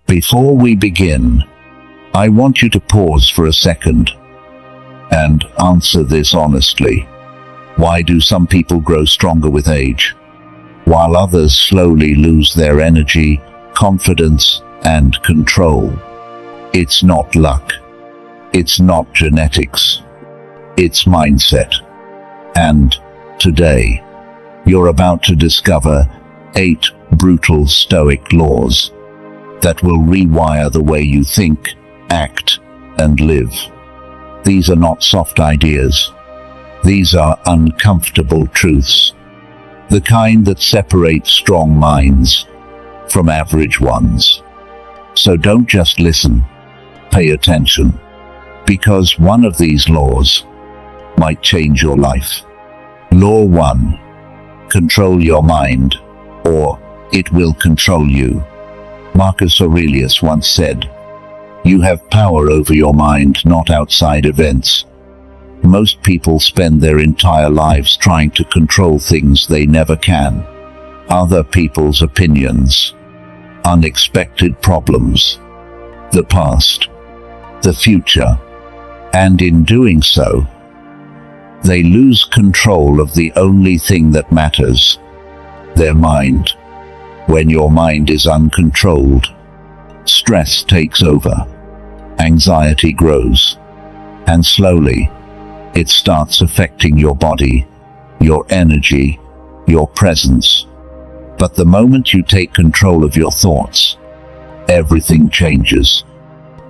Before we begin, I want you to pause for a second and answer this honestly. Why do some people grow stronger with age, while others slowly lose their energy, confidence, and control? It's not luck. It's not genetics. It's mindset. And today, you're about to discover 8 brutal Stoic laws that will rewire the way you think, act, and live. These are not soft ideas. These are uncomfortable truths, the kind that separate strong minds from average ones. So don't just listen, pay attention, because one of these laws might change your life. Law 1. Control your mind, or it will control you. Marcus Aurelius once said, "You have power over your mind, not outside events." Most people spend their entire lives trying to control things they never can. Other people's opinions, unexpected problems, the past, the future, and in doing so, they lose control of the only thing that matters, their mind. When your mind is uncontrolled, stress takes over, anxiety grows, and slowly, it starts affecting your body, your energy, your presence. But the moment you take control of your thoughts, everything changes.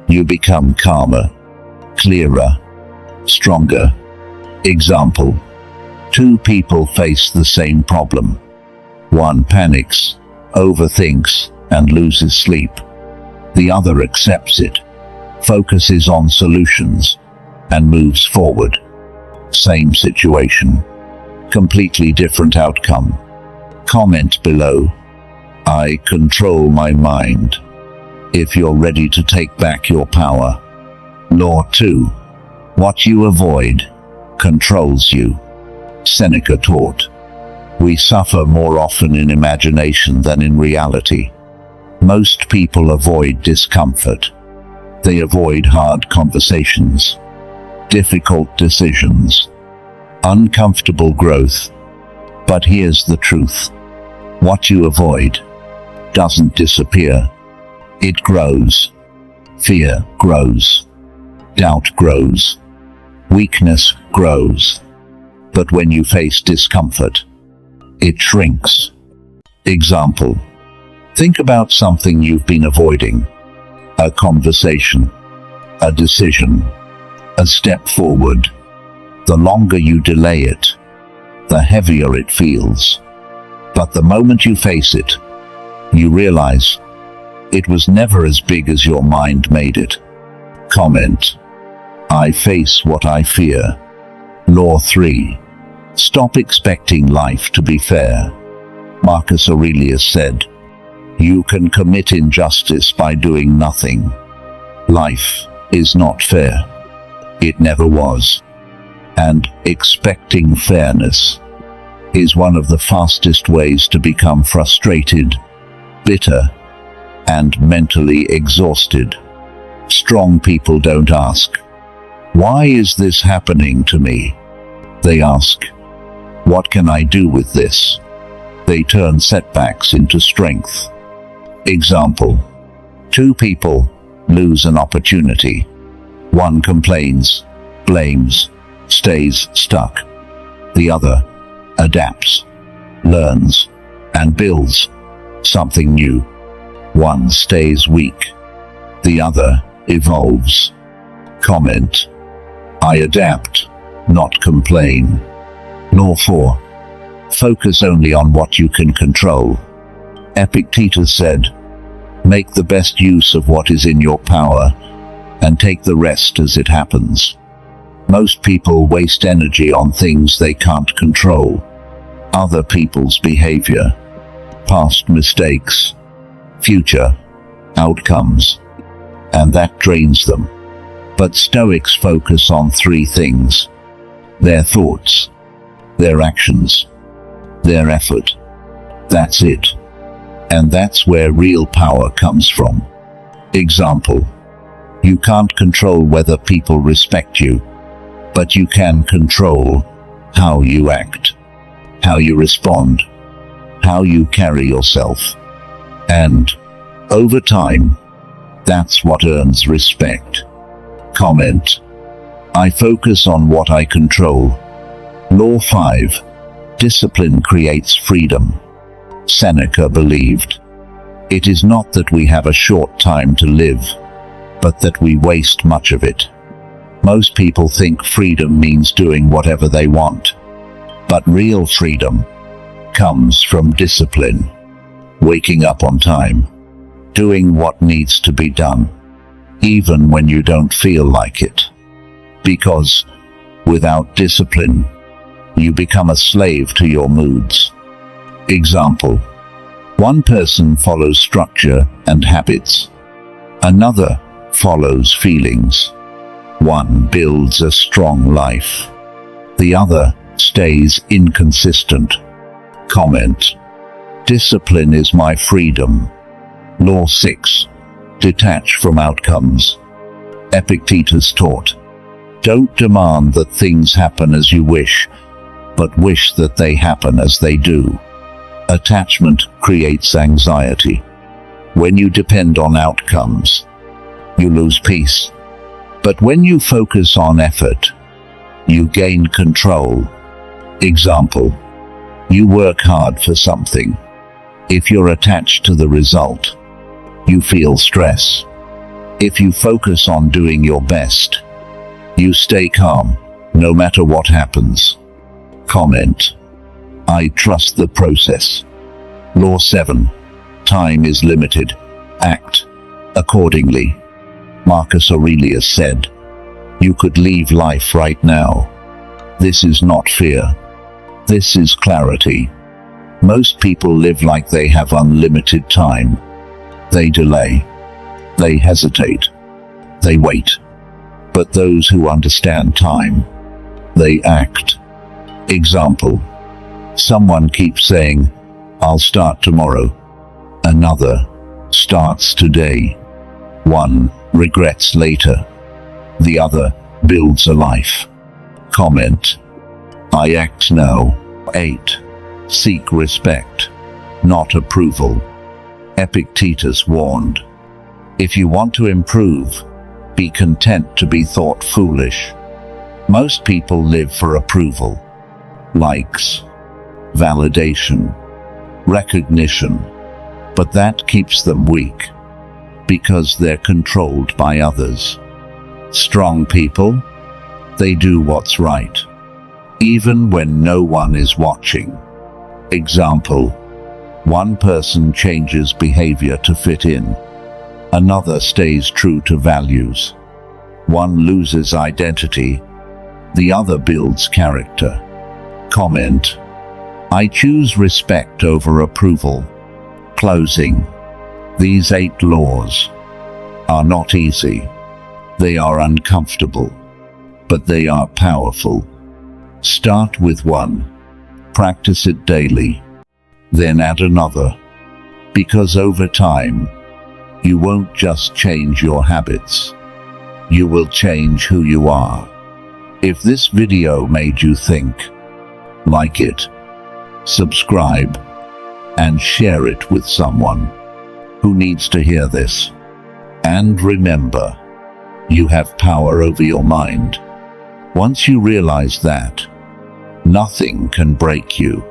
You become calmer, clearer, stronger. Example: 2 people face the same problem. One panics, overthinks, and loses sleep. The other accepts it, focuses on solutions, and moves forward. Same situation, completely different outcome. Comment below, "I control my mind," if you're ready to take back your power. Law 2. What you avoid controls you. Seneca taught, "We suffer more often in imagination than in reality." Most people avoid discomfort. They avoid hard conversations, difficult decisions, uncomfortable growth. But here's the truth. What you avoid doesn't disappear. It grows. Fear grows. Doubt grows. Weakness grows. But when you face discomfort, it shrinks. Example: think about something you've been avoiding. A conversation, a decision, a step forward. The longer you delay it, the heavier it feels. But the moment you face it, you realize it was never as big as your mind made it. Comment: I face what I fear. Law 3. Stop expecting life to be fair. Marcus Aurelius said, "You can commit injustice by doing nothing." Life is not fair. It never was. And expecting fairness is one of the fastest ways to become frustrated, bitter, and mentally exhausted. Strong people don't ask, "Why is this happening to me?" They ask, "What can I do with this?" They turn setbacks into strength. Example: 2 people lose an opportunity. One complains, blames, stays stuck. The other adapts, learns, and builds something new. One stays weak. The other evolves. Comment: I adapt, not complain. Law 4. Focus only on what you can control. Epictetus said, "Make the best use of what is in your power, and take the rest as it happens." Most people waste energy on things they can't control. Other people's behavior, past mistakes, future outcomes, and that drains them. But Stoics focus on 3 things: their thoughts, their actions, their effort. That's it. And that's where real power comes from. Example: you can't control whether people respect you, but you can control how you act, how you respond, how you carry yourself. And, over time, that's what earns respect. Comment: I focus on what I control. Law 5. Discipline creates freedom. Seneca believed, it is not that we have a short time to live, but that we waste much of it. Most people think freedom means doing whatever they want. But real freedom comes from discipline. Waking up on time. Doing what needs to be done, even when you don't feel like it. Because, without discipline, you become a slave to your moods. Example: one person follows structure and habits. Another follows feelings. One builds a strong life. The other stays inconsistent. Comment: discipline is my freedom. Law 6. Detach from outcomes. Epictetus taught, don't demand that things happen as you wish, but wish that they happen as they do. Attachment creates anxiety. When you depend on outcomes, you lose peace. But when you focus on effort, you gain control. Example: you work hard for something. If you're attached to the result, you feel stress. If you focus on doing your best, you stay calm, no matter what happens. Comment: I trust the process. Law 7. Time is limited. Act accordingly. Marcus Aurelius said, you could leave life right now. This is not fear. This is clarity. Most people live like they have unlimited time. They delay. They hesitate. They wait. But those who understand time, they act. Example: someone keeps saying, I'll start tomorrow. Another starts today. One regrets later. The other builds a life. Comment: I act now. 8. Seek respect, not approval. Epictetus warned, if you want to improve, be content to be thought foolish. Most people live for approval, likes, validation, recognition, but that keeps them weak, because they're controlled by others. Strong people, they do what's right, even when no one is watching. Example: one person changes behavior to fit in. Another stays true to values. One loses identity. The other builds character. Comment: I choose respect over approval. Closing: these 8 laws are not easy. They are uncomfortable, but they are powerful. Start with one. Practice it daily. Then add another. Because over time, you won't just change your habits. You will change who you are. If this video made you think, like it, subscribe, and share it with someone who needs to hear this. And remember, you have power over your mind. Once you realize that, nothing can break you.